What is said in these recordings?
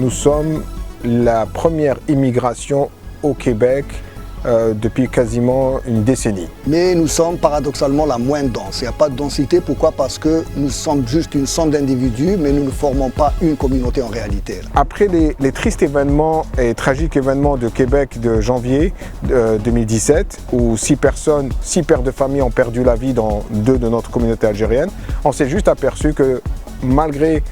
Nous sommes la première immigration au Québec depuis quasiment une décennie. Mais nous sommes paradoxalement la moins dense. Il n'y a pas de densité. Pourquoi? Parce que nous sommes juste une somme d'individus, mais nous ne formons pas une communauté en réalité. Après les tristes événements et tragiques événements de Québec de janvier 2017, où 6 pères de famille ont perdu la vie dans 2 de notre communauté algérienne, on s'est juste aperçu que malgré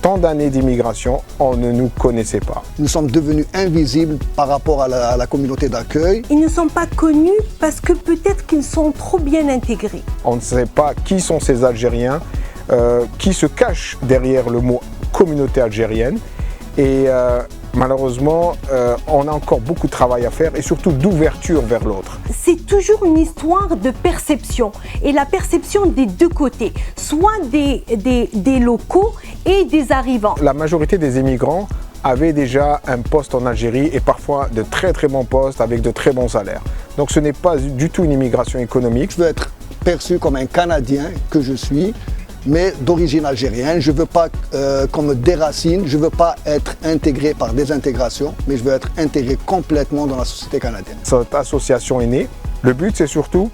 tant d'années d'immigration, on ne nous connaissait pas. Nous sommes devenus invisibles par rapport à la communauté d'accueil. Ils ne sont pas connus parce que peut-être qu'ils sont trop bien intégrés. On ne sait pas qui sont ces Algériens, qui se cachent derrière le mot communauté algérienne. Et malheureusement, on a encore beaucoup de travail à faire et surtout d'ouverture vers l'autre. C'est toujours une histoire de perception et la perception des deux côtés, soit des locaux et des arrivants. La majorité des immigrants avaient déjà un poste en Algérie et parfois de très bons postes avec de très bons salaires. Donc ce n'est pas du tout une immigration économique. Je veux être perçu comme un Canadien que je suis, mais d'origine algérienne. Je ne veux pas qu'on me déracine, je ne veux pas être intégré par désintégration, mais je veux être intégré complètement dans la société canadienne. Cette association est née. Le but, c'est surtout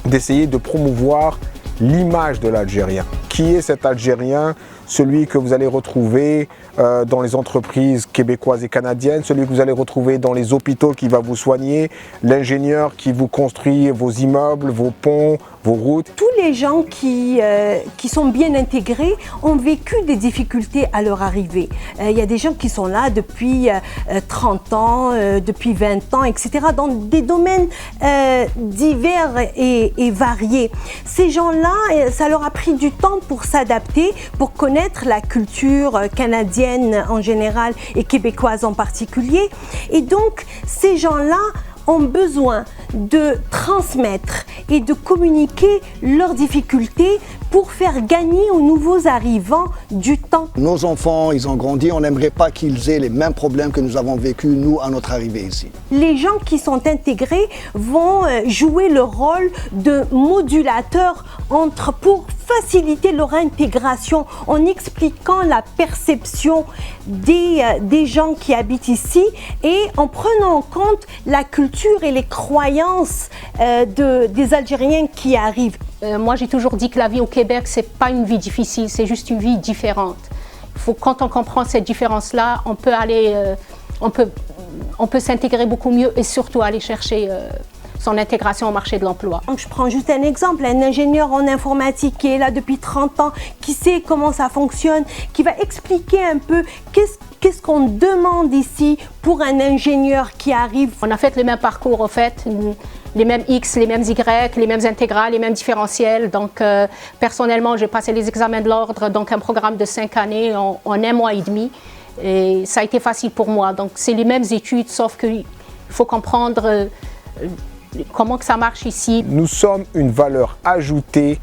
d'essayer de promouvoir l'image de l'Algérien. Qui est cet Algérien? Celui que vous allez retrouver dans les entreprises québécoises et canadiennes, celui que vous allez retrouver dans les hôpitaux qui va vous soigner, l'ingénieur qui vous construit vos immeubles, vos ponts, vos routes. Tous les gens qui sont bien intégrés ont vécu des difficultés à leur arrivée. Il y a des gens qui sont là depuis 30 ans, depuis 20 ans, etc., dans des domaines divers et variés. Ces gens-là, ça leur a pris du temps pour s'adapter, pour connaître la culture canadienne en général et québécoise en particulier. Et donc, ces gens-là ont besoin de transmettre et de communiquer leurs difficultés pour faire gagner aux nouveaux arrivants du temps. Nos enfants, ils ont grandi, on n'aimerait pas qu'ils aient les mêmes problèmes que nous avons vécu, nous, à notre arrivée ici. Les gens qui sont intégrés vont jouer le rôle de modulateur pour faciliter leur intégration en expliquant la perception des gens qui habitent ici et en prenant en compte la culture et les croyances des Algériens qui arrivent. Moi, j'ai toujours dit que la vie au Québec, c'est pas une vie difficile, c'est juste une vie différente. Quand on comprend cette différence-là, on peut s'intégrer beaucoup mieux et surtout aller chercher son intégration au marché de l'emploi. Je prends juste un exemple, un ingénieur en informatique qui est là depuis 30 ans, qui sait comment ça fonctionne, qui va expliquer un peu qu'est-ce qu'on demande ici pour un ingénieur qui arrive. On a fait le même parcours, en fait, les mêmes X, les mêmes Y, les mêmes intégrales, les mêmes différentiels. Donc, personnellement, j'ai passé les examens de l'ordre, donc un programme de 5 années en 1 mois et demi. Et ça a été facile pour moi. Donc, c'est les mêmes études, sauf qu'il faut comprendre comment que ça marche ici. Nous sommes une valeur ajoutée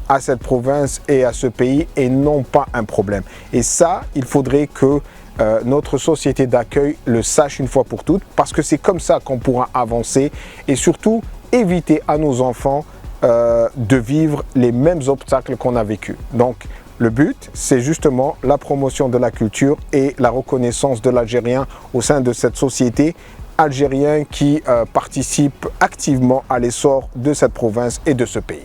à cette province et à ce pays et non pas un problème. Et ça, il faudrait que notre société d'accueil le sache une fois pour toutes, parce que c'est comme ça qu'on pourra avancer et surtout éviter à nos enfants de vivre les mêmes obstacles qu'on a vécus. Donc le but, c'est justement la promotion de la culture et la reconnaissance de l'Algérien au sein de cette société algérienne qui participe activement à l'essor de cette province et de ce pays.